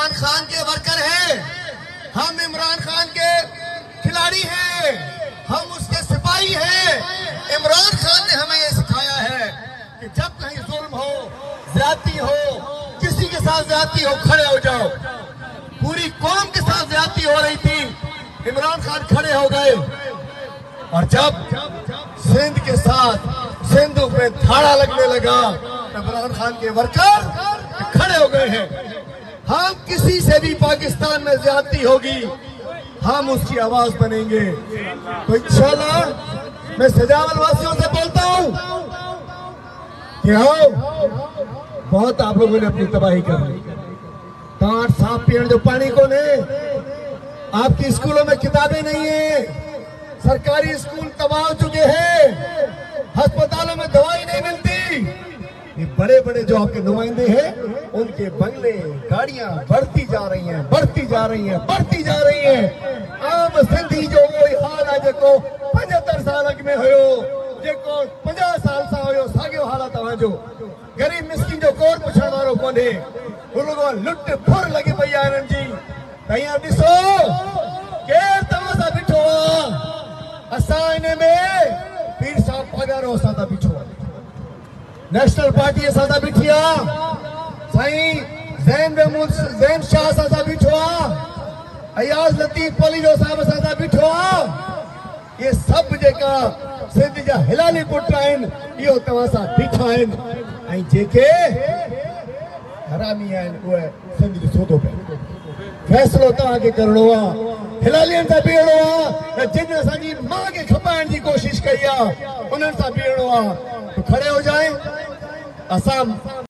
इमरान खान के वर्कर हैं, हम इमरान खान के खिलाड़ी हैं, हम उसके सिपाही हैं। इमरान खान ने हमें ये सिखाया है कि जब कहीं जुल्म हो, ज्यादती हो, किसी के साथ ज्यादती हो, खड़े हो जाओ। पूरी कौम के साथ ज्यादती हो रही थी, इमरान खान खड़े हो गए। और जब सिंध के साथ सिंध में धाड़ा लगने लगा, इमरान खान के वर्कर खड़े हो गए हैं। हम किसी से भी पाकिस्तान में ज्यादती होगी, हम उसकी आवाज बनेंगे। तो इंशाल्लाह मैं सजावल वासियों से बोलता हूं कि आओ, बहुत आप लोगों ने अपनी तबाही कर ली। कांट सांप पीण जो पानी को ने, आपकी स्कूलों में किताबें नहीं है, सरकारी स्कूल तबाह हो चुके हैं, अस्पतालों में दवाई नहीं मिलती। ये बड़े बड़े जो आपके नुमाइंदे हैं, उनके बंगले, गाड़ियां बढ़ती जा रही हैं, बढ़ती जा रही हैं, बढ़ती जा रही हैं। आम सिंधी जो वो हाल है जेको 75 साल अॻु में हुयो, जेको 50 साल सां हुयो, साॻियो हाल आहे तव्हांजो। गरीब मिस्किन जो कोर पुछण वारो कोन्हे, उन लुट फुर लॻी पई आहे हिननि जी। त हींअर ॾिसो केरु तव्हां सां बीठो आहे। असां हिन में पीर साहब पगारो असां सां बीठो आहे, नेशनल पार्टी असां सां बीठी आहे, साईं ज़ैन शाह असां सां बीठो आहे, अयाज़ लतीफ़ पली जो साहब असां सां बीठो आहे। ये सभु जेका सिंध जा हिलाली पुट आहिनि, इहो तव्हां सां बीठा आहिनि। ऐं जेके हरामी आहिनि उहे सिंध जो सौदो पिया। फैसलो तव्हांखे करणो आहे, हिलालियुनि सां बीहणो आहे, जिन असांजी मां खे खपाइण जी कोशिश कई आहे, उन्हनि सां बीहणो आहे। तो खड़े हो जाए। असां